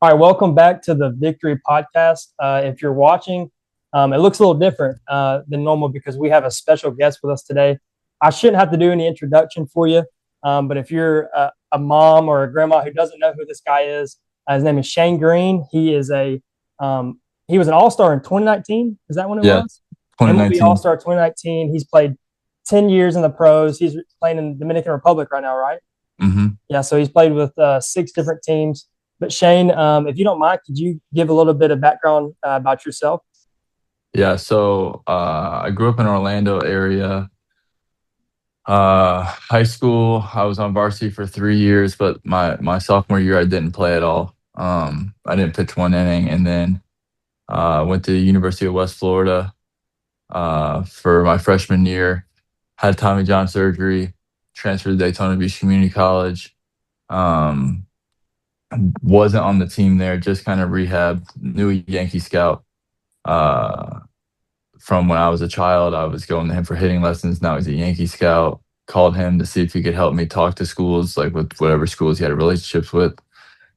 All right, welcome back to the Victory Podcast. If you're watching, it looks a little different than normal because we have a special guest with us today. I shouldn't have to do any introduction for you, but if you're a mom or a grandma who doesn't know who this guy is, his name is Shane Greene. He was an All Star in 2019. Is that when it Yeah, was? MLB All 2019. Star 2019. He's played 10 years in the pros. He's playing in the Dominican Republic right now, right? hmm Yeah, so he's played with six different teams. But Shane, if you don't mind, could you give a little bit of background about yourself? Yeah, so I grew up in Orlando area. High school, I was on varsity for 3 years, but my sophomore year I didn't play at all. I didn't pitch one inning, and then went to the University of West Florida for my freshman year. Had Tommy John surgery, transferred to Daytona Beach Community College. Um, wasn't on the team there, just kind of rehab. New Yankee scout. Uh, from when I was a child. I was going to him for hitting lessons. Now he's a Yankee scout. Called him to see if he could help me talk to schools, like with whatever schools he had relationships with.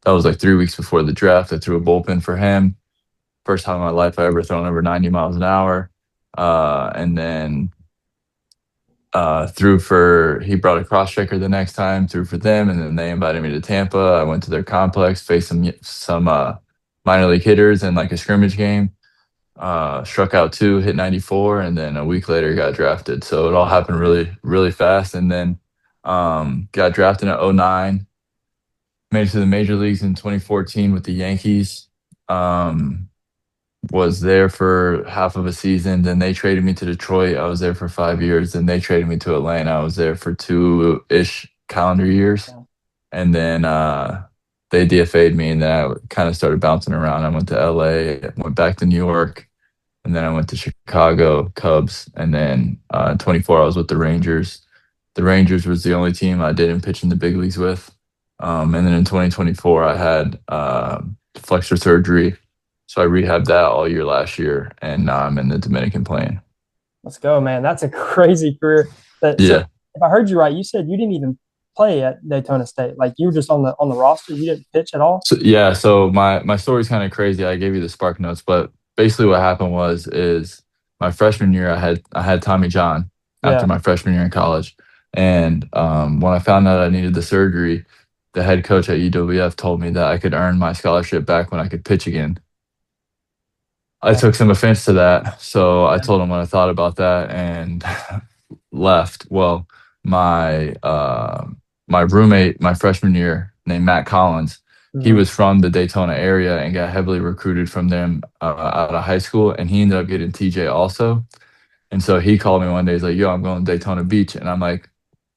That was like 3 weeks before the draft. I threw a bullpen for him. First time in my life I ever thrown over 90 miles an hour. And then threw for, he brought a cross checker the next time, threw for them. And then they invited me to Tampa. I went to their complex, faced some minor league hitters in like a scrimmage game. Struck out two, hit 94, and then a week later got drafted. So it all happened really, really fast. And then got drafted in '09, made it to the major leagues in 2014 with the Yankees. Um, was there for half of a season. Then they traded me to Detroit. I was there for 5 years. Then they traded me to Atlanta. I was there for two-ish calendar years. And then they DFA'd me, and then I kind of started bouncing around. I went to LA, went back to New York, and then I went to Chicago Cubs, and then in 24 I was with the Rangers. The Rangers was the only team I didn't pitch in the big leagues with. And then in 2024 I had flexor surgery, so I rehabbed that all year last year, and now I'm in the Dominican playing. Let's go, man. That's a crazy career. So, Yeah. if I heard you right, you said you didn't even play at Daytona State. Like you were just on the roster. You didn't pitch at all. So yeah, so my story's kind of crazy. I gave you the spark notes, but basically what happened was is my freshman year I had Tommy John after Yeah. my freshman year in college. And when I found out I needed the surgery, the head coach at UWF told me that I could earn my scholarship back when I could pitch again. I Yeah. took some offense to that, so I told him what I thought about that and left. Well, my my roommate my freshman year named Matt Collins, he Mhm. was from the Daytona area and got heavily recruited from them out of high school, and he ended up getting TJ also. And so he called me one day. He's like, "Yo, I'm going to Daytona Beach," and I'm like,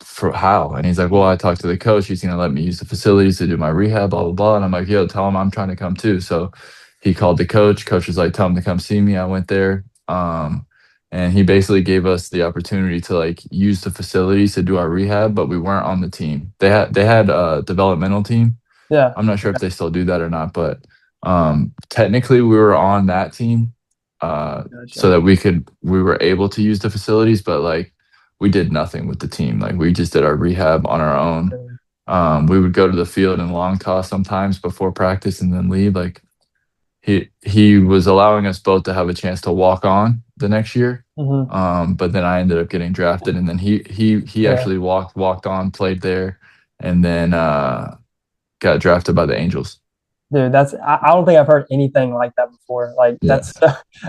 "For how?" And he's like, "Well, I talked to the coach. He's gonna let me use the facilities to do my rehab, blah blah blah." And I'm like, "Yo, tell him I'm trying to come too." So he called the coach. Coach was like, "Tell him to come see me." I went there. And he basically gave us the opportunity to like use the facilities to do our rehab, but we weren't on the team. They had a developmental team. Yeah. I'm not sure if they still do that or not, but technically we were on that team so Gotcha. that we were able to use the facilities, but like we did nothing with the team. Like we just did our rehab on our own. We would go to the field and long toss sometimes before practice and then leave. Like he was allowing us both to have a chance to walk on the next year. Hmm. But then I ended up getting drafted, and then he Yeah. actually walked on, played there, and then got drafted by the Angels. Dude, I don't think I've heard anything like that before. Like Yeah,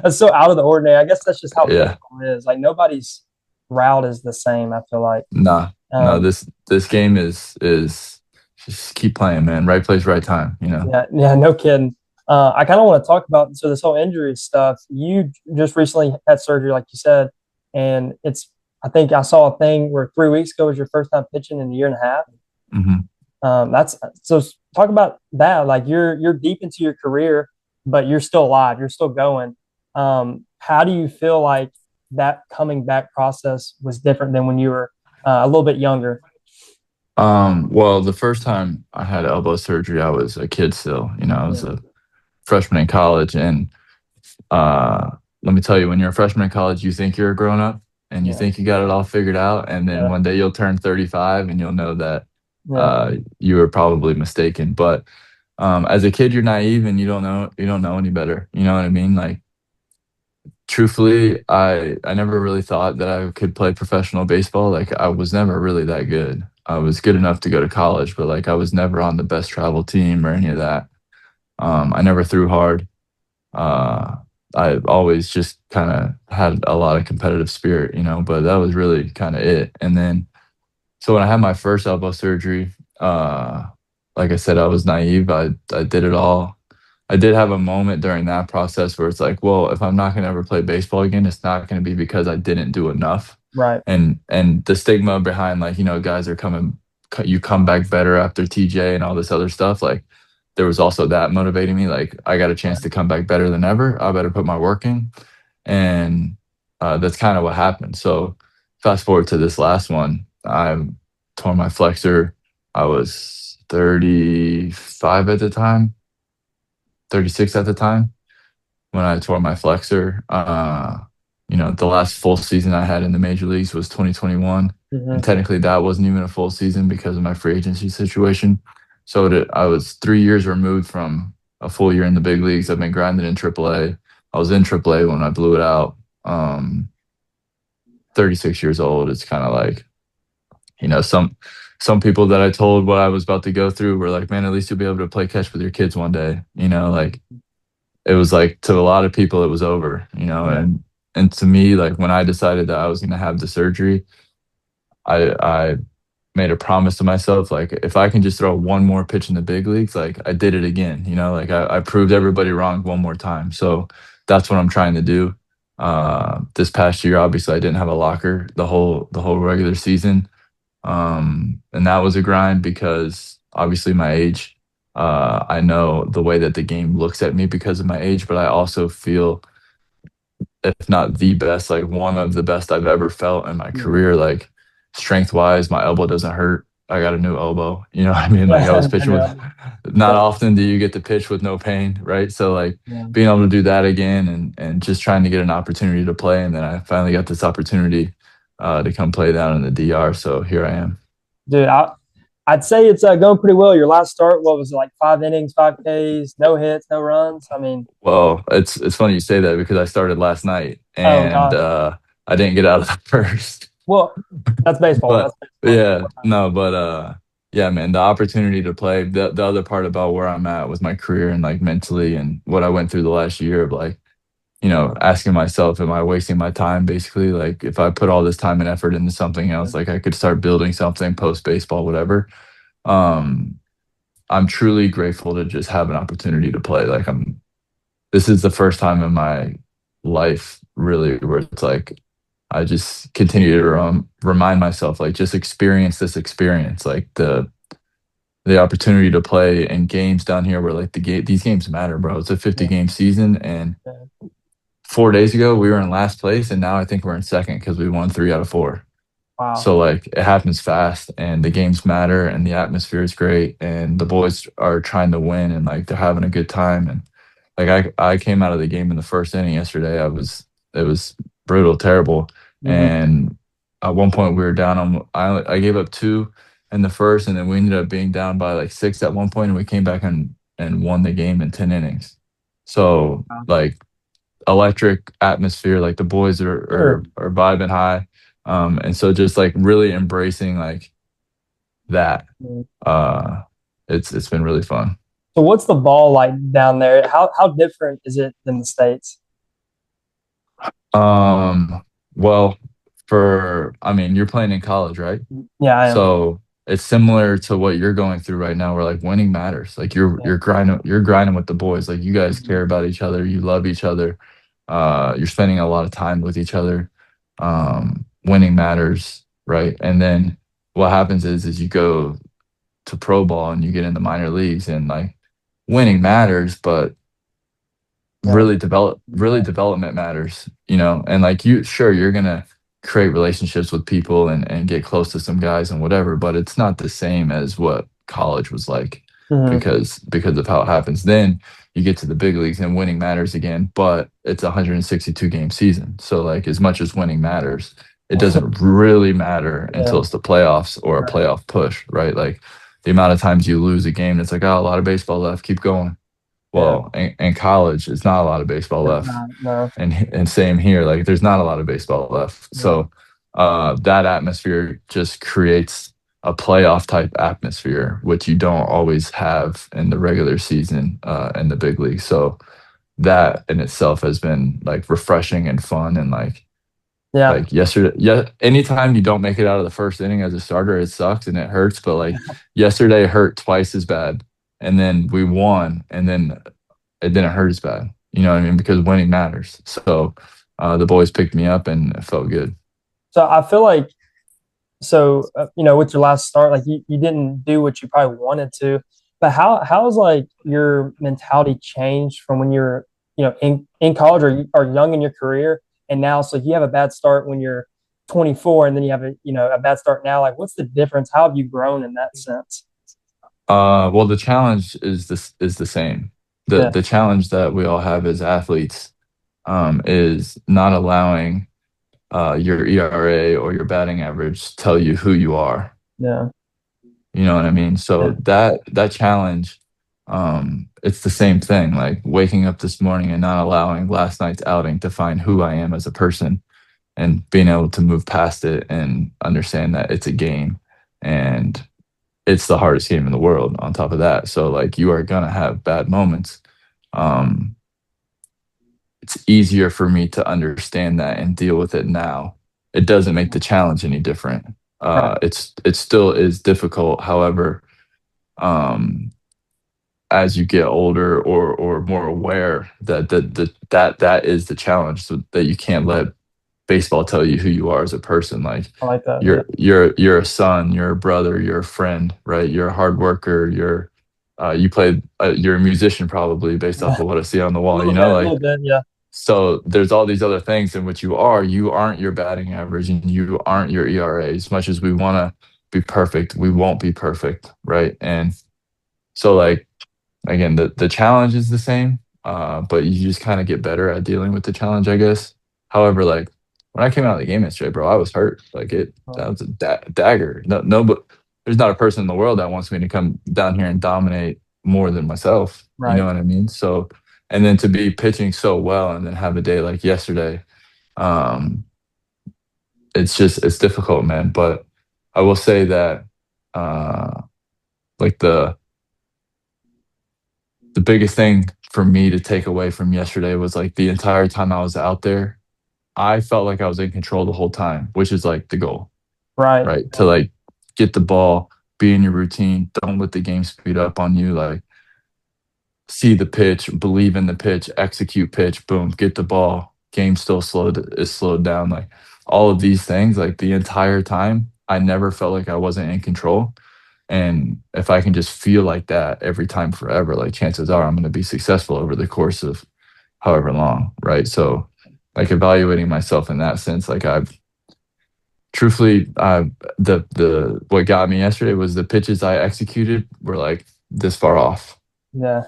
that's so out of the ordinary. I guess that's just how yeah. baseball is. Like nobody's route is the same. I feel like. Nah, no. Um, This game is just keep playing, man. Right place, right time. You know. yeah, yeah, no kidding. I kind of want to talk about this whole injury stuff. You just recently had surgery, like you said, and it's. I think I saw a thing where 3 weeks ago was your first time pitching in a year and a half. hmm That's so. Talk about that. Like you're deep into your career, but you're still alive. You're still going. How do you feel like that coming back process was different than when you were a little bit younger? Well, the first time I had elbow surgery, I was a kid still. You know, I was Yeah, a freshman in college, and uh, let me tell you, when you're a freshman in college, you think you're a grown up, and you yeah, think you got it all figured out, and then yeah, one day you'll turn 35, and you'll know that yeah. you were probably mistaken. But As a kid, you're naive and you don't know any better. You know what I mean? Like truthfully, I never really thought that I could play professional baseball. Like I was never really that good. I was good enough to go to college, but like I was never on the best travel team or any of that. I never threw hard. Uh, I always just kind of had a lot of competitive spirit, you know, but that was really kind of it. And then, so when I had my first elbow surgery, uh, like I said, I was naive. I did it all. I did have a moment during that process where it's like, well, if I'm not going to ever play baseball again, it's not going to be because I didn't do enough. Right. And the stigma behind like, you know, guys are coming, you come back better after TJ and all this other stuff. Like there was also that motivating me. Like I got a chance to come back better than ever. I better put my work in. And that's kind of what happened. So fast forward to this last one, I tore my flexor. I was 35 at the time, 36 at the time when I tore my flexor. You know, the last full season I had in the major leagues was 2021. And Hmm. technically that wasn't even a full season because of my free agency situation. So I was 3 years removed from a full year in the big leagues. I've been grinding in AAA. I was in AAA when I blew it out. 36 years old. It's kind of like, you know, some people that I told what I was about to go through were like, man, at least you'll be able to play catch with your kids one day. You know, like it was like to a lot of people it was over, you know, Yeah. and to me, like when I decided that I was gonna have the surgery, I made a promise to myself, like if I can just throw one more pitch in the big leagues, like I did it again, you know, like I proved everybody wrong one more time. So that's what I'm trying to do. This past year, obviously I didn't have a locker the whole regular season. And that was a grind because obviously my age, I know the way that the game looks at me because of my age, but I also feel, if not the best, like one of the best I've ever felt in my Mhm. career. Like strength wise, my elbow doesn't hurt. I got a new elbow. You know what I mean? Like I was I pitching with, know. not Yeah. often do you get to pitch with no pain, right? So like Yeah. being able to do that again and just trying to get an opportunity to play. And then I finally got this opportunity to come play down in the DR. So here I am. Dude, I'd say it's going pretty well. Your last start, what was it, like 5 innings, 5 Ks, no hits, no runs? I mean, Well, it's funny you say that because I started last night oh and gosh. I didn't get out of the first. Well, that's baseball. But That's baseball. yeah, no, but yeah, man, the opportunity to play, the other part about where I'm at with my career and like mentally and what I went through the last year of like, you know, asking myself, am I wasting my time basically? Like if I put all this time and effort into something else, like I could start building something post baseball, whatever. Um, I'm truly grateful to just have an opportunity to play. Like this is the first time in my life really where it's like I just continue to remind myself, like just experience this experience, like the opportunity to play in games down here where like these games matter, bro. It's a 50 Yeah. game season, and Yeah. 4 days ago we were in last place, and now I think we're in second because we won 3 out of 4. Wow. So like it happens fast, and the games matter, and the atmosphere is great, and the boys are trying to win, and like they're having a good time, and like I came out of the game in the first inning yesterday. It was brutal, terrible, Hmm. and at one point we were down on. I gave up two in the first, and then we ended up being down by like six at one point, and we came back and won the game in 10 innings. So Wow. like electric atmosphere, like the boys Sure. are vibing high, and so just like really embracing like that. Mhm. Uh, it's been really fun. So what's the ball like down there? How different is it than the States? Um, well, I mean, you're playing in college, right? Yeah, I am. So it's similar to what you're going through right now, where like winning matters. Like Yeah. you're grinding with the boys. Like you guys Mhm. care about each other, you love each other. You're spending a lot of time with each other. Winning matters, right? And then what happens is you go to pro ball and you get in the minor leagues and like winning matters, but Yeah. really development matters, you know. And like you, sure, you're gonna create relationships with people and get close to some guys and whatever, but it's not the same as what college was like Hmm. because of how it happens. Then you get to the big leagues and winning matters again, but it's a 162 game season, so like as much as winning matters, it doesn't really matter until Yeah. it's the playoffs or a Right. playoff push, right? Like the amount of times you lose a game, it's like, oh, a lot of baseball left, keep going. Yeah. Well, in college, it's not a lot of baseball It's left, not, no. and same here. Like, there's not a lot of baseball left. Yeah. So, that atmosphere just creates a playoff type atmosphere, which you don't always have in the regular season, in the big league. So that in itself has been like refreshing and fun, and Yeah. like yesterday, yeah, anytime you don't make it out of the first inning as a starter, it sucks and it hurts. But like yesterday hurt twice as bad. And then we won, and then it didn't hurt as bad. You know what I mean? Because winning matters. So the boys picked me up, and it felt good. So I feel like with your last start, like you didn't do what you probably wanted to. But how's like your mentality changed from when you're in college or young in your career, and now so you have a bad start when you're 24, and then you have a bad start now. Like, what's the difference? How have you grown in that sense? Well, the challenge is the same. The Yeah. the challenge that we all have as athletes, is not allowing your ERA or your batting average tell you who you are. Yeah. You know what I mean? So Yeah. that challenge, it's the same thing. Like waking up this morning and not allowing last night's outing to find who I am as a person, and being able to move past it and understand that it's a game, and it's the hardest game in the world on top of that. So like you are gonna have bad moments. Um, it's easier for me to understand that and deal with it now. It doesn't make the challenge any different. Right. It still is difficult. However, um, as you get older or more aware that is the challenge, so that you can't let baseball tell you who you are as a person. Like I like that. Yeah. you're a son, you're a brother, you're a friend, right? You're a hard worker. You played. You're a musician probably based off Yeah. of what I see on the A wall. little You bit. know, A like little bit. Yeah. so. There's all these other things in which you are. You aren't your batting average, and you aren't your ERA. As much as we want to be perfect, we won't be perfect, right? And so like again, the challenge is the same, but you just kind of get better at dealing with the challenge, I guess. However, like when I came out of the game yesterday, bro, I was hurt. Like that was a dagger. No, but there's not a person in the world that wants me to come down here and dominate more than myself. You know Right. what I mean? So, and then to be pitching so well, and then have a day like yesterday, um, it's difficult, man. But I will say that, uh, like the biggest thing for me to take away from yesterday was like the entire time I was out there, I felt like I was in control the whole time, which is like the goal, Right. right? To like get the ball, be in your routine, don't let the game speed up on you. Like see the pitch, believe in the pitch, execute pitch, boom, get the ball. Game still slowed down. Like all of these things, like the entire time, I never felt like I wasn't in control. And if I can just feel like that every time forever, like chances are I'm going to be successful over the course of however long, right? So, like evaluating myself in that sense, like I've truthfully, the what got me yesterday was the pitches I executed were like this far off. Yeah.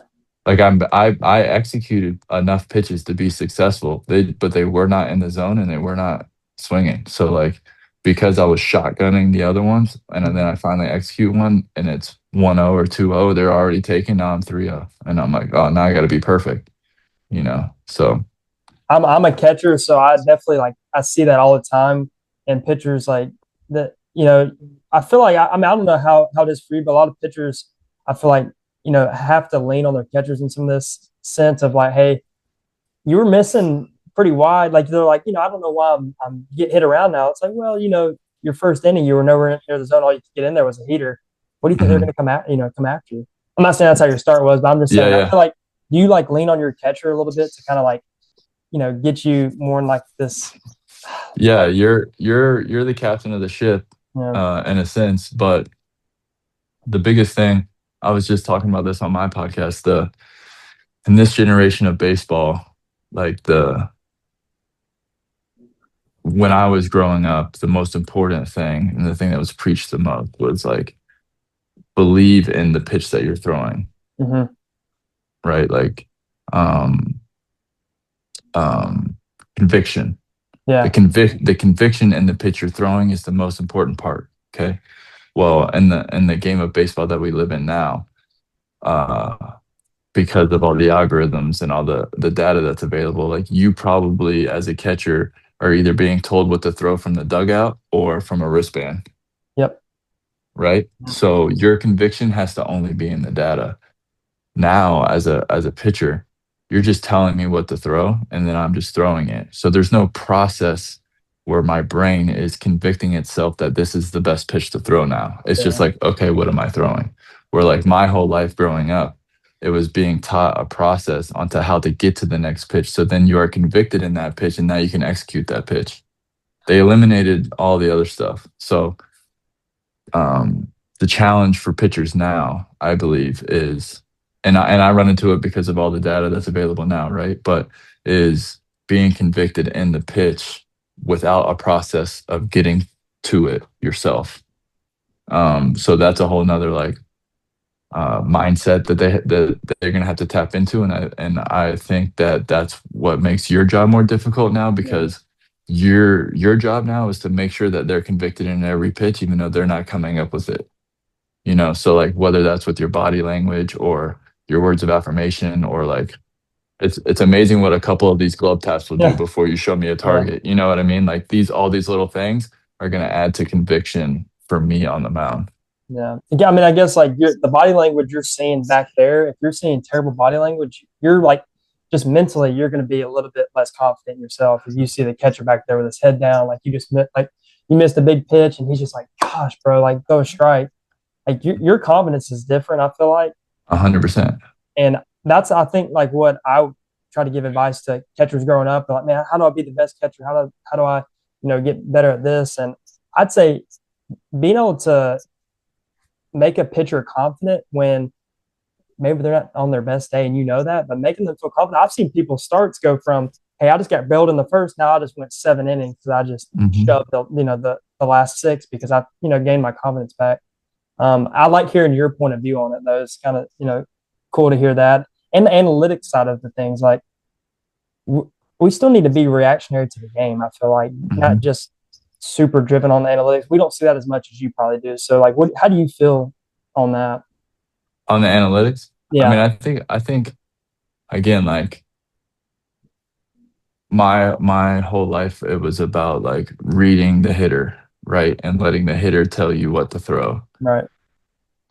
Like I executed enough pitches to be successful. But they were not in the zone, and they were not swinging. So like because I was shotgunning the other ones, and then I finally execute one, and it's 1-0 or 2-0, they're already taken. Now I'm 3-0, and I'm like, oh, now I got to be perfect. So I'm a catcher, so I definitely I see that all the time in pitchers like that. I feel like I mean I don't know how it is for you, but a lot of pitchers I feel like have to lean on their catchers in some of this sense of like, hey, you were missing pretty wide. Like they're like, I don't know why I'm get hit around now. It's like, well, your first inning you were nowhere near the zone. All you could get in there was a heater. What do you think they're mhm. going to come after you? I'm not saying that's how your start was, but I'm just Yeah, saying I yeah, feel like do you like lean on your catcher a little bit to kind of like get you more in like this, yeah. like, You're the captain of the ship, you know, in a sense. But the biggest thing, I was just talking about this on my podcast. The In this generation of baseball, like the when I was growing up, the most important thing and the thing that was preached the most was like believe in the pitch that you're throwing, mm-hmm. right? Like um um conviction. Yeah, The conviction in the pitch you're throwing is the most important part. Okay. Well, in the game of baseball that we live in now, uh, because of all the algorithms and all the data that's available, like you probably as a catcher are either being told what to throw from the dugout or from a wristband, Yep. right? So your conviction has to only be in the data. Now as a pitcher, you're just telling me what to throw and then I'm just throwing it. So there's no process where my brain is convicting itself that this is the best pitch to throw now. It's just Yeah. like, okay, what am I throwing? Where like my whole life growing up, it was being taught a process onto how to get to the next pitch. So then you are convicted in that pitch and now you can execute that pitch. They eliminated all the other stuff. So um, the challenge for pitchers now, I believe, is, and I run into it because of all the data that's available now, right? But is being convicted in the pitch without a process of getting to it yourself. So that's a whole nother like mindset that they're gonna have to tap into, and I think that that's what makes your job more difficult now Yeah. because your job now is to make sure that they're convicted in every pitch, even though they're not coming up with it. So like whether that's with your body language or your words of affirmation or like it's amazing what a couple of these glove taps will do Yeah. before you show me a Yeah. target. You know what I mean? Like all these little things are gonna add to conviction for me on the mound. Yeah. I mean, I guess like the body language you're seeing back there, if you're seeing terrible body language, you're like just mentally, you're going to be a little bit less confident in yourself. If you see the catcher back there with his head down, like you missed a big pitch and he's just like, gosh, bro, like go a strike. Like your confidence is different, I feel like. 100%. And that's, I think, like what I try to give advice to catchers growing up. Like, man, how do I be the best catcher? How do I, get better at this? And I'd say being able to make a pitcher confident when maybe they're not on their best day and you know that, but making them feel confident. I've seen people starts go from, hey, I just got bailed in the first. Now I just went 7 innings because I just Hmm. shoved the last six because I, gained my confidence back. I like hearing your point of view on it though. It's kind of, cool to hear that. And the analytics side of the things, like we still need to be reactionary to the game. I feel like not Hmm. just super driven on the analytics. We don't see that as much as you probably do. So like, how do you feel on that? On the analytics, I mean, Yeah. I think again, like my whole life, it was about like reading the hitter, right, and letting the hitter tell you what to throw. Right.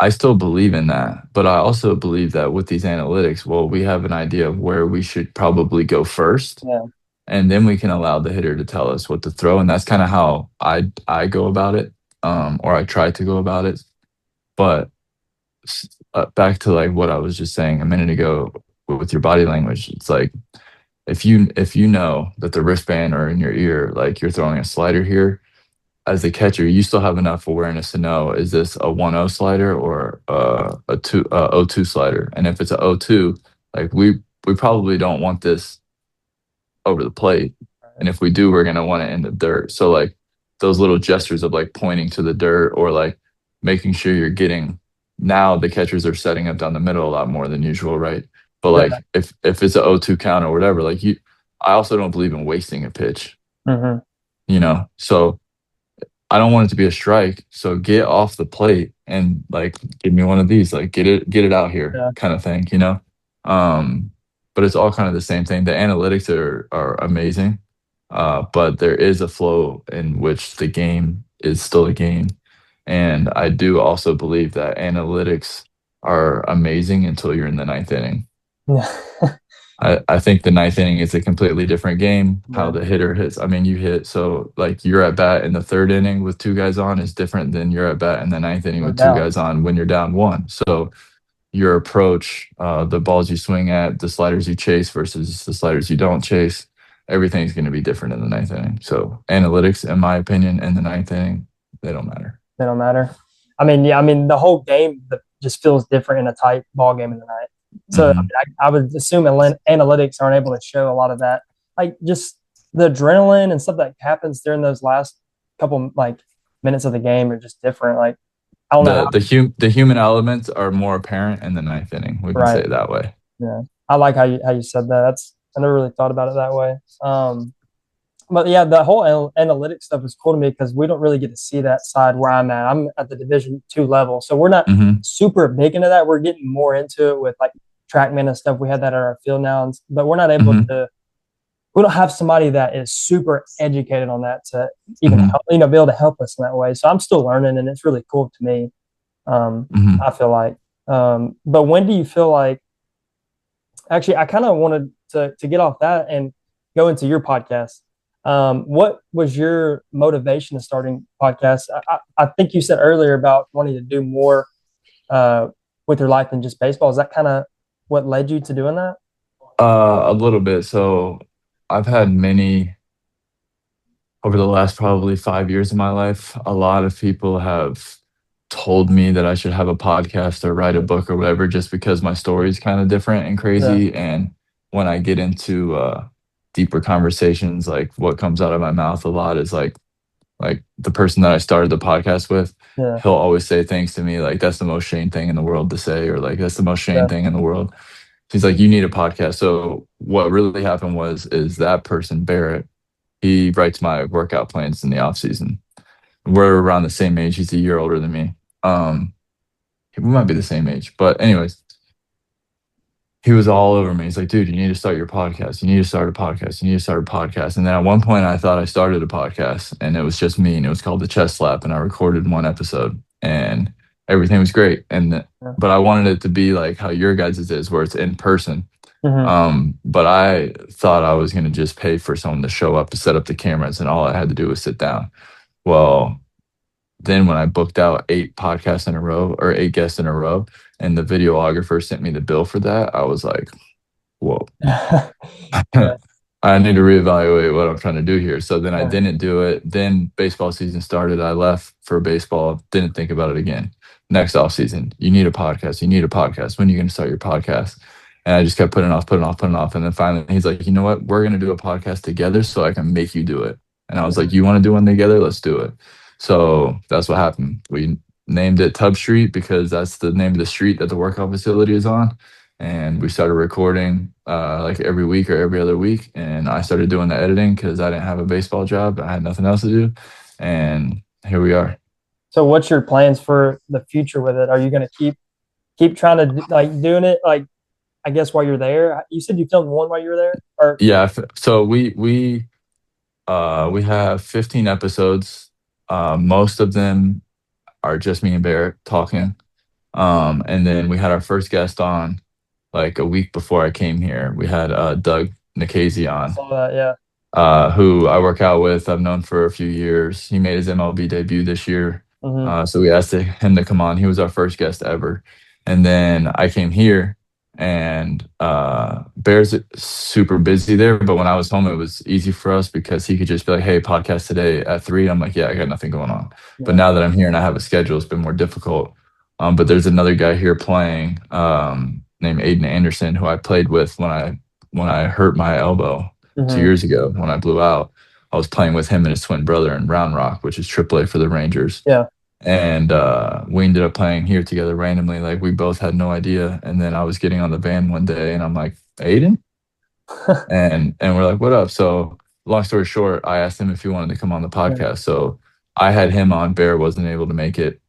I still believe in that, but I also believe that with these analytics, well, we have an idea of where we should probably go first, Yeah. and then we can allow the hitter to tell us what to throw, and that's kind of how I go about it, or I try to go about it. But back to like what I was just saying a minute ago with your body language, it's like if you know that the wristband or in your ear, like you're throwing a slider here, as a catcher, you still have enough awareness to know is this a 1-0 slider or a 0-2 slider, and if it's a 0-2, like we probably don't want this over the plate. And if we do, we're gonna want it in the dirt. So like those little gestures of like pointing to the dirt or like making sure you're getting, now the catchers are setting up down the middle a lot more than usual, right? But Yeah. like if it's a 0-2 count or whatever, like I also don't believe in wasting a pitch, Hmm. So I don't want it to be a strike. So get off the plate and like give me one of these, like get it out here Yeah. kind of thing. Um, but it's all kind of the same thing. The analytics are amazing. But there is a flow in which the game is still a game. And I do also believe that analytics are amazing until you're in the ninth inning. Yeah. I think the ninth inning is a completely different game. How Yeah. the hitter hits. I mean, you hit, so like you're at bat in the third inning with two guys on is different than you're at bat in the ninth inning No with two doubt. guys on when you're down one. So your approach, the balls you swing at, the sliders you chase versus the sliders you don't chase, everything's going to be different in the ninth inning. So analytics, in my opinion, in the ninth inning, they don't matter. They don't matter. I mean, yeah. I mean, the whole game just feels different in a tight ball game in the night. So I, mean, Hmm. I would assume analytics aren't able to show a lot of that, like just the adrenaline and stuff that happens during those last couple like minutes of the game are just different. Like I don't know how. The human elements are more apparent in the ninth inning. We can say Right. it that way. Yeah. I like how you said that. I never really thought about it that way. But yeah, the whole analytics stuff is cool to me because we don't really get to see that side where I'm at. I'm at the Division 2 level, so we're not Hmm. super big into that. We're getting more into it with like TrackMan and stuff. We had that at our field now, but we're not able Hmm. to. We don't have somebody that is super educated on that to even Hmm. help, be able to help us in that way. So I'm still learning, and it's really cool to me. Um, Hmm. I feel like. But when do you feel like? Actually, I kind of wanted to get off that and go into your podcast. What was your motivation to starting podcasts? I think you said earlier about wanting to do more uh, with your life than just baseball. Is that kind of what led you to doing that? A little bit. So I've had many over the last probably 5 years of my life. A lot of people have told me that I should have a podcast or write a book or whatever, just because my story is kind of different and Yeah, crazy. And when I get into deeper conversations, like what comes out of my mouth a lot is like the person that I started the podcast with, yeah, he'll always say things to me like, "That's the most Shane thing in the world to say," or like, "That's the most Shane yeah, thing in the world." He's like, "You need a podcast." So what really happened was is that person, Barrett, he writes my workout plans in the off season. We're around the same age. He's a year older than me. Um, we might be the same age, but anyways, he was all over me. He's like, "Dude, you need to start your podcast. You need to start a podcast. You need to start a podcast." And then at one point, I thought I started a podcast, and it was just me, and it was called the Chest Slap, and I recorded one episode, and everything was great. yeah. But I wanted it to be like how your guys' is, where it's in person. Hmm. But I thought I was going to just pay for someone to show up to set up the cameras, and all I had to do was sit down. Well, then when I booked out 8 podcasts in a row or 8 guests in a row, and the videographer sent me the bill for that, I was like, whoa. Yeah, I need to reevaluate what I'm trying to do here. So then I yeah, didn't do it. Then baseball season started. I left for baseball, didn't think about it again. Next off season, you need a podcast. You need a podcast. When are you going to start your podcast? And I just kept putting it off, putting it off, putting it off. And then finally he's like, you know what? We're going to do a podcast together so I can make you do it. And I was like, mhm, you want to do one together? Let's do it. So that's what happened. We named it Tub Street because that's the name of the street that the workout facility is on. And we started recording like every week or every other week. And I started doing the editing because I didn't have a baseball job. I had nothing else to do. And here we are. So, what's your plans for the future with it? Are you going to keep trying to like doing it? Like, I guess while you're there, you said you filmed one while you were there, or Yeah. So we have 15 episodes. Most of them are just me and Barrett talking. And then we had our first guest on like a week before I came here. We had Doug Nikhazy I on, saw that. Yeah. who I work out with. I've known for a few years. He made his MLB debut this year. Hmm. So we asked him to come on. He was our first guest ever. And then I came here, and Bear's super busy there. But when I was home, it was easy for us because he could just be like, "Hey, podcast today at 3." I'm like, "Yeah, I got nothing going on." But Yeah. now that I'm here and I have a schedule, it's been more difficult. But there's another guy here playing named Aiden Anderson, who I played with when I hurt my elbow two Hmm. years ago when I blew out. I was playing with him and his twin brother in Round Rock, which is AAA for the Rangers. Yeah. And we ended up playing here together randomly. Like we both had no idea. And then I was getting on the van one day and I'm like, "Aiden?" And we're like, "What up?" So long story short, I asked him if he wanted to come on the Yeah. podcast. So I had him on. Bear wasn't able to make it.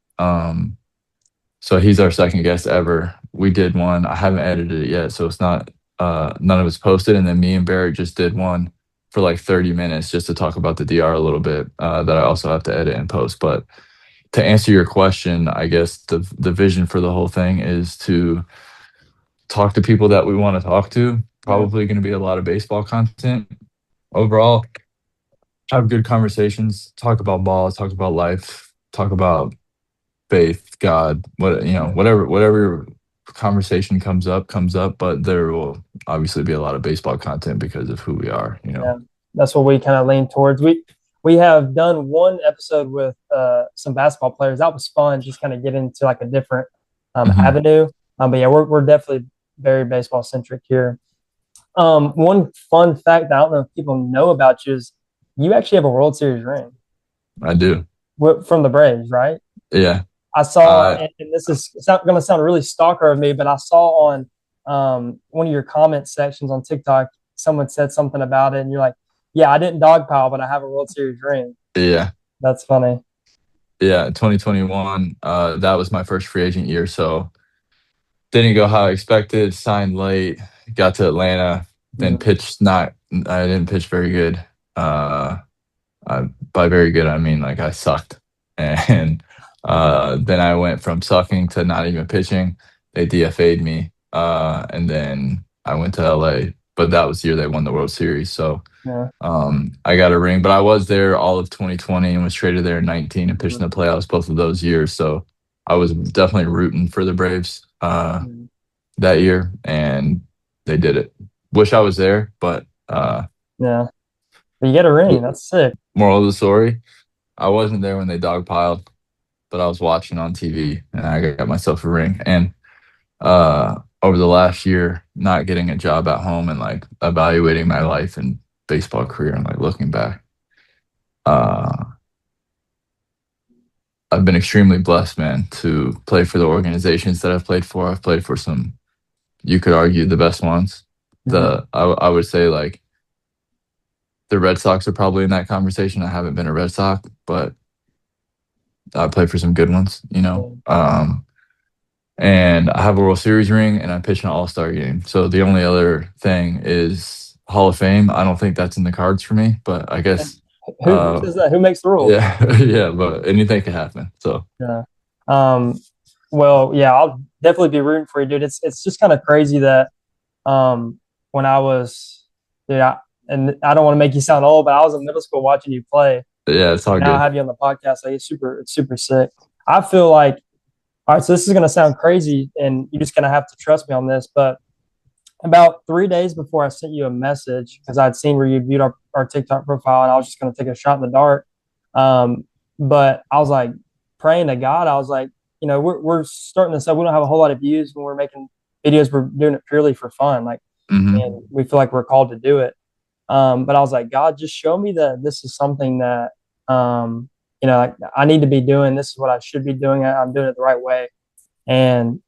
So he's our second guest ever. We did one. I haven't edited it yet, so it's not none of it's posted. And then me and Barrett just did one for like 30 minutes just to talk about the DR a little bit, that I also have to edit and post. But to answer your question, I guess the vision for the whole thing is to talk to people that we want to talk to. Yeah. Probably going to be a lot of baseball content overall. Have good conversations, talk about ball, talk about life, talk about faith, God, Yeah. whatever conversation comes up. But there will obviously be a lot of baseball content because of who we are. Yeah. That's what we kind of lean towards. We have done one episode with some basketball players. That was fun, just kind of get into like a different Hmm. avenue. But yeah, we're definitely very baseball centric here. One fun fact that I don't know if people know about you is you actually have a World Series ring I do. from the Braves, right? Yeah. I saw, Uh, and this is going to sound really stalker of me, but I saw on one of your comment sections on TikTok, someone said something about it, and you're like, Yeah, I didn't dogpile, but I have a World Series ring. Yeah. That's funny. Yeah, 2021. That was my first free agent year, so didn't go how I expected. Signed late, got to Atlanta, then Mhm. pitched not. I didn't pitch very good. Uh, by very good, I mean like I sucked, and then I went from sucking to not even pitching. They DFA'd me, and then I went to LA. But that was the year they won the World Series, so Yeah. I got a ring, but I was there all of 2020 and was traded there in 19 and pitched Mhm. in the playoffs both of those years. So I was definitely rooting for the Braves Mhm. that year, and they did it. Wish I was there, but Yeah. But you get a ring. That's sick. moral of the story, I wasn't there when they dogpiled, but I was watching on TV and I got myself a ring. And over the last year, not getting a job at home and like evaluating my life and baseball career and like looking back. Uh, I've been extremely blessed, man, to play for the organizations that I've played for. I've played for some, you could argue, the best ones. Mhm. I would say like the Red Sox are probably in that conversation. I haven't been a Red Sox, but I played for some good ones, you know. Yeah. And I have a World Series ring, and I pitch an All Star game. So the only other thing is Hall of Fame. I don't think that's in the cards for me, but I guess, Who says that? Who makes the rules? yeah, yeah. But anything can happen. So Yeah. Um, well, yeah, I'll definitely be rooting for you, dude. It's just kind of crazy that when I was, dude, and I don't want to make you sound old, but I was in middle school watching you play. yeah, it's all Now I good. have you on the podcast. Like it's super sick. I feel like, all right, so this is gonna sound crazy, and you're just gonna have to trust me on this. But about 3 days before I sent you a message, because I'd seen where you viewed our TikTok profile, and I was just gonna take a shot in the dark. Um, but I was like praying to God. I was like, we're starting this up. We don't have a whole lot of views when we're making videos. We're doing it purely for fun. Like, Hmm. and we feel like we're called to do it. But I was like, God, just show me that this is something that, like I need to be doing. This is what I should be doing. I'm doing it the right way. And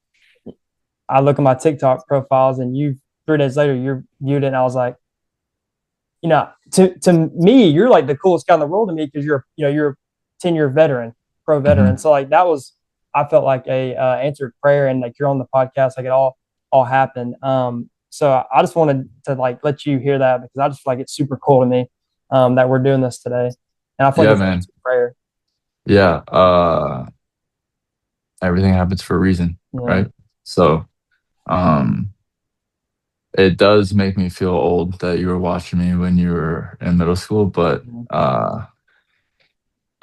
I look at my TikTok profiles, and you 3 days later, you're viewed it. And I was like, to me, you're like the coolest guy in the world to me because you're a 10-year veteran, pro veteran. Hmm. So like that was, I felt like a answered prayer, and like you're on the podcast, like it all happened. So I just wanted to like let you hear that because I just feel like it's super cool to me that we're doing this today, and I feel like Yeah, it's an man. answered prayer. Yeah. Everything happens for a reason, Yeah. right? So, um, it does make me feel old that you were watching me when you were in middle school, but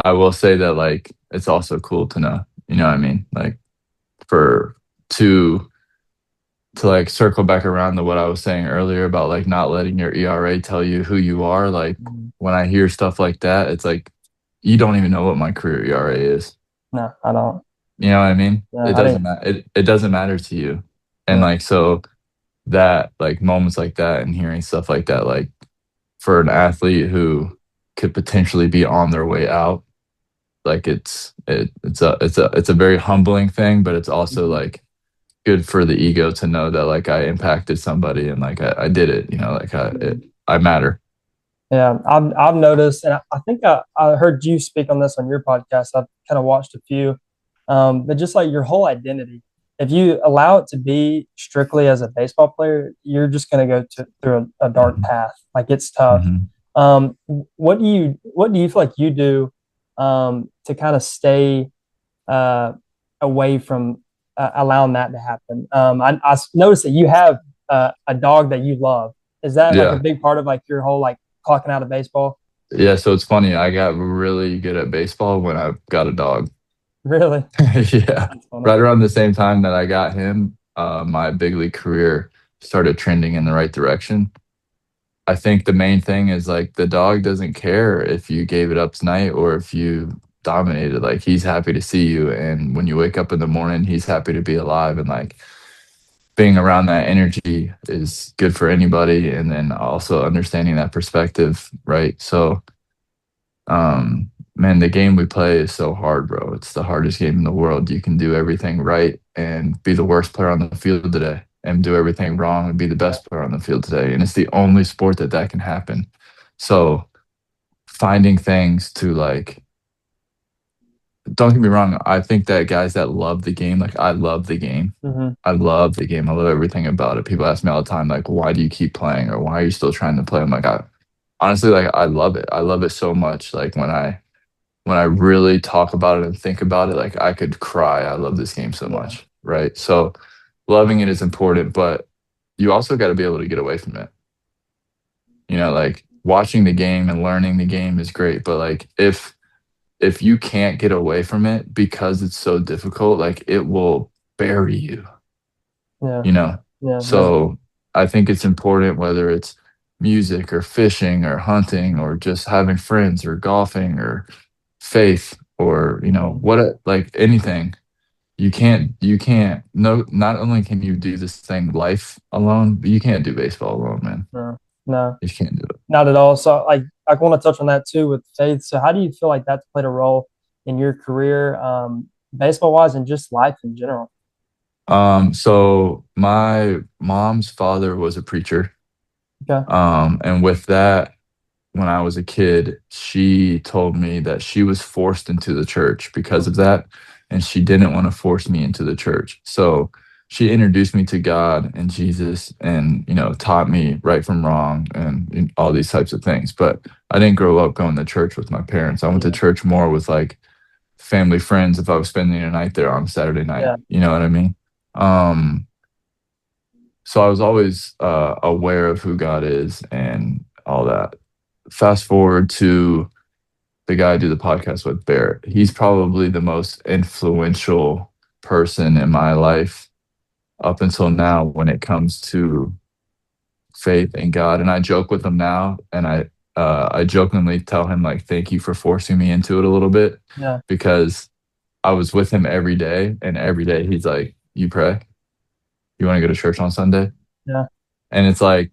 I will say that like it's also cool to know, you know what I mean? Like for to like circle back around to what I was saying earlier about like not letting your ERA tell you who you are. Like when I hear stuff like that, it's like you don't even know what my career ERA is. No, I don't. You know what I mean? Yeah, It I doesn't didn't. matter. It doesn't matter to you. And Yeah. like so that like moments like that and hearing stuff like that, like for an athlete who could potentially be on their way out, like it's a very humbling thing, but it's also Mhm. like good for the ego to know that like I impacted somebody and like I did it, you know, like I matter. Yeah, I've noticed, and I think I heard you speak on this on your podcast. I've kind of watched a few, but just like your whole identity, if you allow it to be strictly as a baseball player, you're just going to go through a dark Hmm. path. Like it's tough. Hmm. What do you feel like you do to kind of stay uh, away from allowing that to happen? I noticed that you have a dog that you love. Is that like a Yeah. big part of like your whole like clocking out of baseball? Yeah. So it's funny. I got really good at baseball when I got a dog. Really? Yeah. That's funny. Right around the same time that I got him, my big league career started trending in the right direction. I think the main thing is like the dog doesn't care if you gave it up tonight or if you dominated. Like he's happy to see you. And when you wake up in the morning, he's happy to be alive. And like being around that energy is good for anybody. And then also understanding that perspective, right? So, man, the game we play is so hard, bro. It's the hardest game in the world. You can do everything right and be the worst player on the field today, and do everything wrong and be the Yeah. best player on the field today. And it's the only sport that can happen. So finding things to like, don't get me wrong, I think that guys that love the game, like I love the game. Hmm. I love the game. I love everything about it. People ask me all the time, like, why do you keep playing or why are you still trying to play? I'm like, I honestly like I love it. I love it so much. Like when I really talk about it and think about it, like I could cry. I love this game so Yeah. much. Right. So loving it is important, but you also got to be able to get away from it. Like watching the game and learning the game is great, but like if you can't get away from it because it's so difficult, like it will bury you, Yeah. you know? Yeah. So I think it's important whether it's music or fishing or hunting or just having friends or golfing or faith or, like anything. You can't, no, not only can you do this thing life alone, but you can't do baseball alone, man. No. No. You just can't do it. Not at all. So, like, I want to touch on that too with faith. So, how do you feel like that's played a role in your career, baseball wise, and just life in general? So my mom's father was a preacher. Okay. And with that, when I was a kid, she told me that she was forced into the church because of that, and she didn't want to force me into the church. So she introduced me to God and Jesus and, taught me right from wrong and all these types of things. But I didn't grow up going to church with my parents. I went to Yeah. church more with like family friends if I was spending a night there on Saturday night. Yeah. You know what I mean? Um, so I was always aware of who God is and all that. Fast forward to the guy I do the podcast with, Barrett. He's probably the most influential person in my life up until now when it comes to faith in God. And I joke with him now, and I jokingly tell him like, "Thank you for forcing me into it a little bit," Yeah. because I was with him every day, and every day he's like, "You pray? You want to go to church on Sunday?" Yeah. And it's like,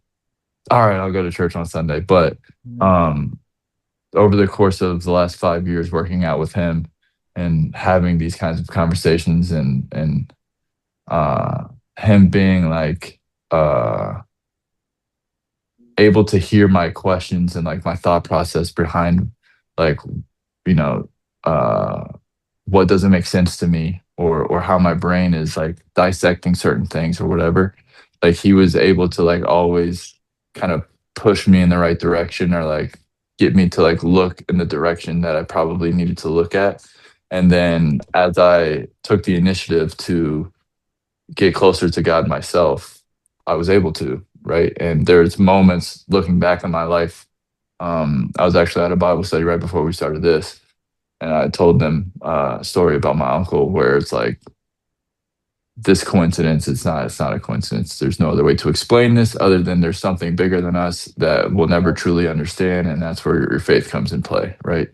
all right, I'll go to church on Sunday. But Mhm. um, over the course of the last 5 years working out with him and having these kinds of conversations and uh, him being like uh, able to hear my questions and like my thought process behind like you know uh, what doesn't make sense to me or how my brain is like dissecting certain things or whatever, like he was able to like always kind of push me in the right direction or like get me to like look in the direction that I probably needed to look at. And then as I took the initiative to get closer to God myself, I was able to, right? And there's moments looking back on my life. I was actually at a Bible study right before we started this, and I told them a story about my uncle where it's like this coincidence. It's not a coincidence. There's no other way to explain this other than there's something bigger than us that we'll never truly understand, and that's where your faith comes in play, right?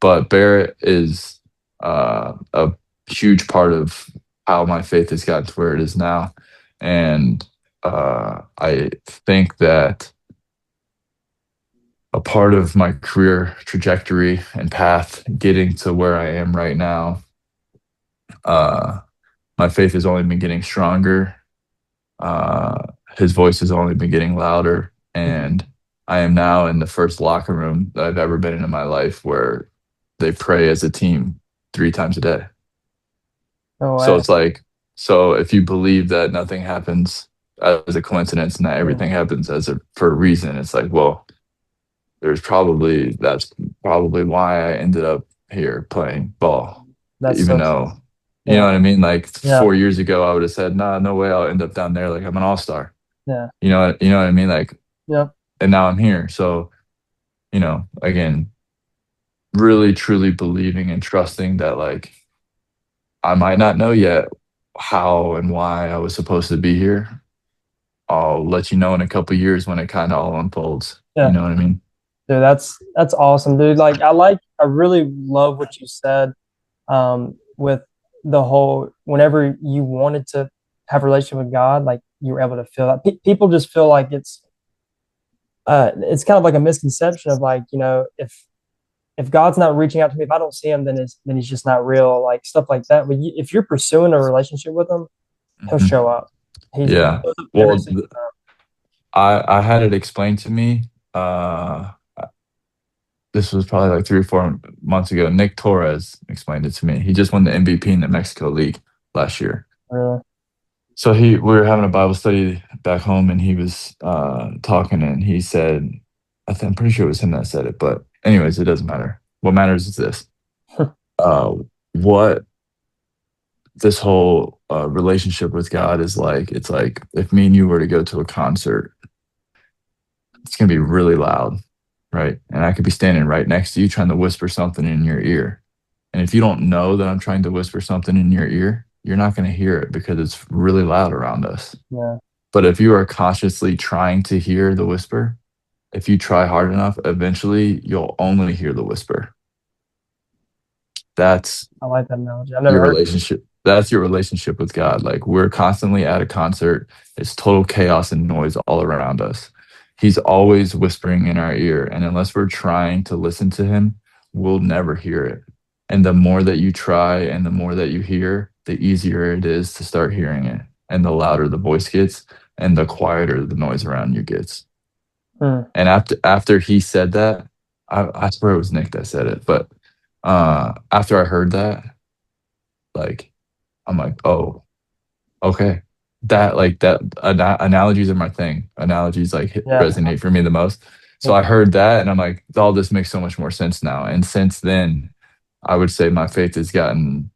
But Barrett is a huge part of how my faith has gotten to where it is now, and I think that a part of my career trajectory and path getting to where I am right now, uh, my faith has only been getting stronger. Uh, his voice has only been getting louder. And I am now in the first locker room that I've ever been in my life where they pray as a team 3 times a day. No So way. it's like, so if you believe that nothing happens as a coincidence and that Yeah. everything happens for a reason, it's like, well, that's probably why I ended up here playing ball, That's even so. though, you know Yeah. what I mean? Like Yeah. 4 years ago, I would have said, nah, no way, I'll end up down there. Like I'm an all-star. Yeah. You know what I mean? Like, Yeah. and now I'm here. So, again, really truly believing and trusting that like I might not know yet how and why I was supposed to be here. I'll let you know in a couple years when it kind of all unfolds. You Yeah. know what I mean? Dude, that's awesome, dude. I really love what you said, with the whole whenever you wanted to have a relationship with God, like you were able to feel that. People just feel like it's kind of like a misconception of like, if God's not reaching out to me, if I don't see him, then he's just not real, like stuff like that. But if you're pursuing a relationship with him, he'll Mhm. show up. He Yeah. shows up every Well, single I had it explained to me uh, this was probably like 3 or 4 months ago. Nick Torres explained it to me. He just won the MVP in the Mexico League last year. Really? So we were having a Bible study back home, and he was talking, and he said, I'm pretty sure it was him that said it, but anyways, it doesn't matter. What matters is this: uh, what this whole relationship with God is like. It's like if me and you were to go to a concert, it's gonna be really loud, right? And I could be standing right next to you trying to whisper something in your ear. And if you don't know that I'm trying to whisper something in your ear, you're not going to hear it because it's really loud around us. Yeah, But if you are consciously trying to hear the whisper, if you try hard enough, eventually you'll only hear the whisper. That's I like that analogy. I've never your heard. relationship. That's your relationship with God. Like we're constantly at a concert. It's total chaos and noise all around us. He's always whispering in our ear. And unless we're trying to listen to him, we'll never hear it. And the more that you try and the more that you hear, the easier it is to start hearing it. And the louder the voice gets and the quieter the noise around you gets. Hmm. And after he said that, I swear it was Nick that said it, but after I heard that, like I'm like, oh, okay. That like that analogies are my thing. Analogies like Yeah, resonate for me the most. So me I too. heard that and I'm like, all this makes so much more sense now. And since then, I would say my faith has gotten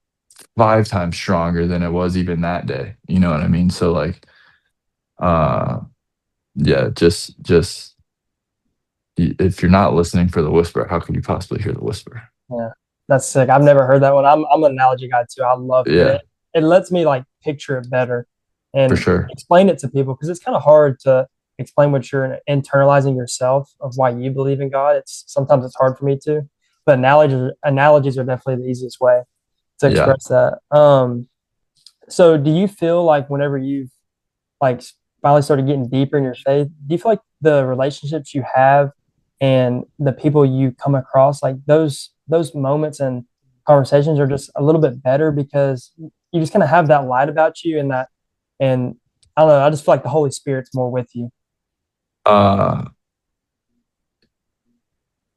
5 times stronger than it was even that day. You know what I mean? So like, uh, yeah, just if you're not listening for the whisper, how could you possibly hear the whisper? Yeah, that's sick. I've never heard that one. I'm an analogy guy too. I love hearing Yeah, it. It lets me like picture it better for and sure. explain it to people because it's kind of hard to explain what you're internalizing yourself of why you believe in God. It's sometimes it's hard for me to, but analogies are definitely the easiest way to Yeah. express that. So do you feel like whenever you've like finally started getting deeper in your faith, do you feel like the relationships you have and the people you come across, like those moments and conversations are just a little bit better because you just kind of have that light about you and that and I don't know, I just feel like the Holy Spirit's more with you. Uh,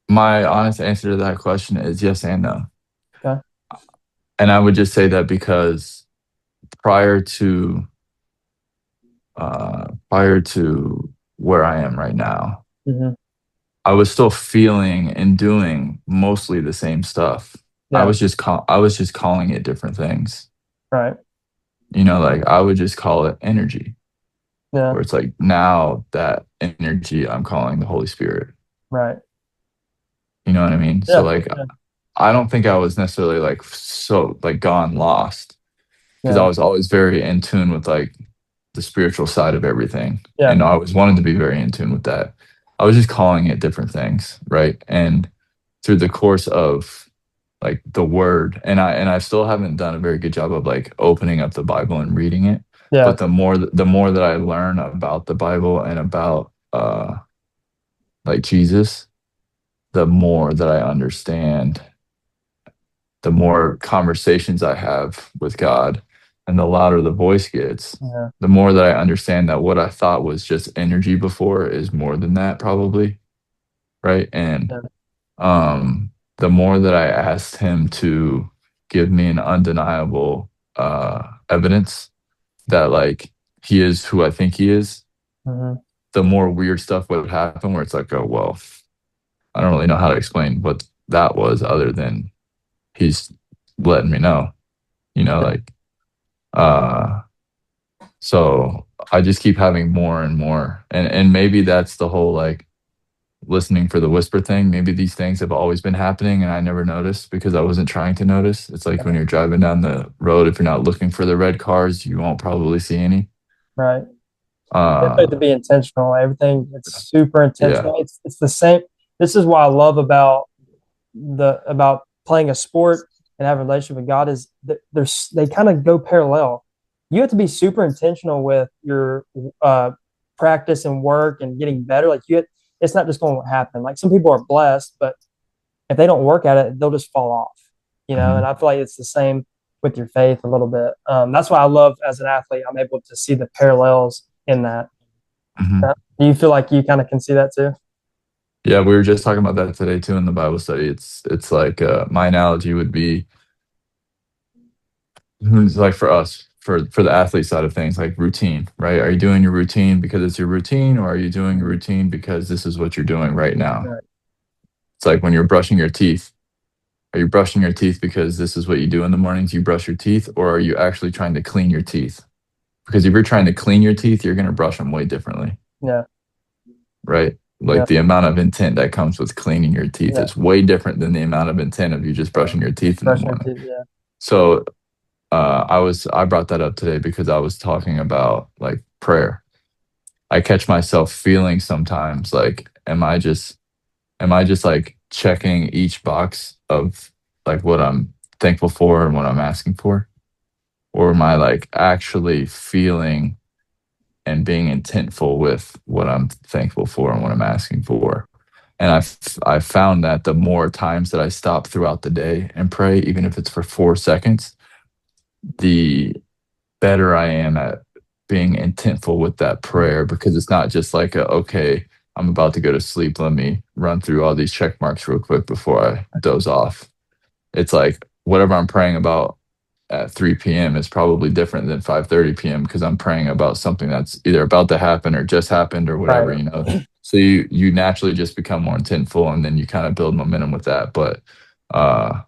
my honest answer to that question is yes and no. Okay. And I would just say that because prior to prior to where I am right now, Hmm. I was still feeling and doing mostly the same stuff. Yeah. I was just calling it different things. Right. You know, like I would just call it energy. Yeah. Where it's like now that energy I'm calling the Holy Spirit. Right. You know what I mean? So Yeah. like Yeah. I don't think I was necessarily like so like gone lost because I Yeah. was always very in tune with like the spiritual side of everything. Yeah. And I always wanted to be very in tune with that. I was just calling it different things, right? And through the course of like the word, and I still haven't done a very good job of like opening up the Bible and reading it. Yeah. But the more that I learn about the Bible and about like Jesus, the more that I understand, the more conversations I have with God, and the louder the voice gets, Yeah. the more that I understand that what I thought was just energy before is more than that, probably. Right. And Yeah. the more that I asked him to give me an undeniable evidence that like he is who I think he is, Hmm. the more weird stuff would happen where it's like, oh, well, I don't really know how to explain what that was other than he's letting me know, like, uh, so I just keep having more and more. And maybe that's the whole like listening for the whisper thing. Maybe these things have always been happening and I never noticed because I wasn't trying to notice. It's like when you're driving down the road, if you're not looking for the red cars, you won't probably see any. Right. You have to Uh, be intentional. Everything it's super yeah. intentional. It's the same. This is what I love about playing a sport and having a relationship with God is that they kind of go parallel. You have to be super intentional with your uh, practice and work and getting better. It's not just going to happen. Like some people are blessed, but if they don't work at it, they'll just fall off. And Mhm. I feel like it's the same with your faith a little bit. That's why I love as an athlete, I'm able to see the parallels in that. Mhm. Do you feel like you kind of can see that too? Yeah, we were just talking about that today too in the Bible study. It's like my analogy would be like for us, for the athlete side of things, like routine, right? Are you doing your routine because it's your routine, or are you doing your routine because this is what you're doing right now? Right. It's like when you're brushing your teeth. Are you brushing your teeth because this is what you do in the mornings? You brush your teeth, or are you actually trying to clean your teeth? Because if you're trying to clean your teeth, you're going to brush them way differently, Yeah. right? Yeah. Like the amount of intent that comes with cleaning your teeth Yeah. is way different than the amount of intent of you just brushing your teeth in the Brushing your morning. teeth. Yeah. So I brought that up today because I was talking about like prayer. I catch myself feeling sometimes like, am I just like checking each box of like what I'm thankful for and what I'm asking for? Or am I like actually feeling and being intentful with what I'm thankful for and what I'm asking for? And I've found that the more times that I stop throughout the day and pray, even if it's for 4 seconds, the better I am at being intentful with that prayer, because it's not just like okay, I'm about to go to sleep. Let me run through all these check marks real quick before I doze off. It's like whatever I'm praying about at 3 p.m. is probably different than 5:30 p.m. because I'm praying about something that's either about to happen or just happened or whatever, Right. So you naturally just become more intentful, and then you kind of build momentum with that. But uh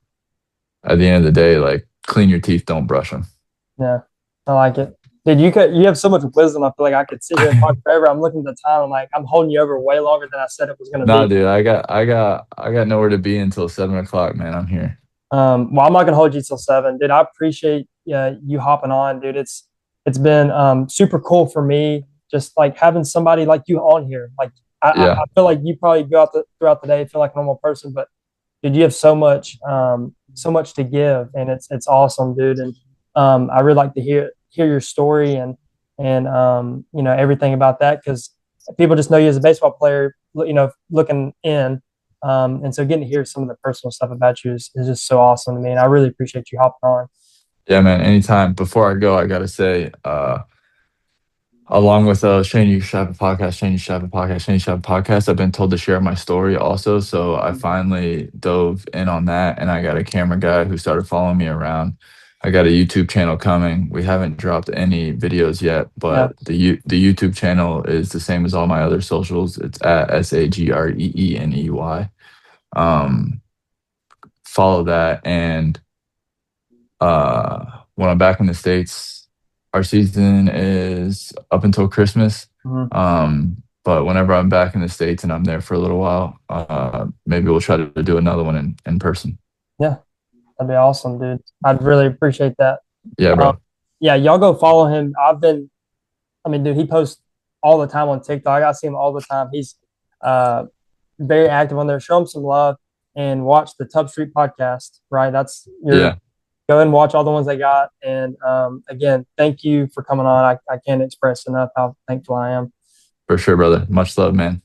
at the end of the day, like clean your teeth, don't brush them. Yeah. I like it. Dude, you have so much wisdom. I feel like I could sit here and talk forever. I'm looking at the time. I'm like, I'm holding you over way longer than I said it was going to Nah, be. dude, I got nowhere to be until 7 o'clock, man. I'm here. Well, I'm not gonna hold you till 7, dude. I appreciate you hopping on, dude. It's been super cool for me, just like having somebody like you on here. Like I Yeah, feel like you probably go out throughout the day feel like a normal person, but dude, you have so much to give, and it's awesome, dude. And I really like to hear your story and everything about that because people just know you as a baseball player, looking in. And so getting to hear some of the personal stuff about you is just so awesome to me. And I really appreciate you hopping on. yeah, man. Anytime. Before I go, I gotta say, along with Shane, you should have a podcast. Shane, you should have a podcast. Shane, you should have a podcast. I've been told to share my story also, so I finally dove in on that, and I got a camera guy who started following me around. I got a YouTube channel coming. We haven't dropped any videos yet, Yeah. but the YouTube channel is the same as all my other socials. It's at SAGREENEY. Um, Follow that, and when I'm back in the States, our season is up until Christmas. Mhm. But whenever I'm back in the States and I'm there for a little while, maybe we'll try to do another one in person. Yeah. That'd be awesome, dude. I'd really appreciate that. Yeah, Um, bro. yeah, y'all go follow him. I mean, dude, he posts all the time on TikTok. I see him all the time. He's uh, very active on there. Show him some love and watch the Tub Street podcast, right? That's your Yeah, go ahead and watch all the ones they got. And again, thank you for coming on. I can't express enough how thankful I am. for sure, brother. Much love, man.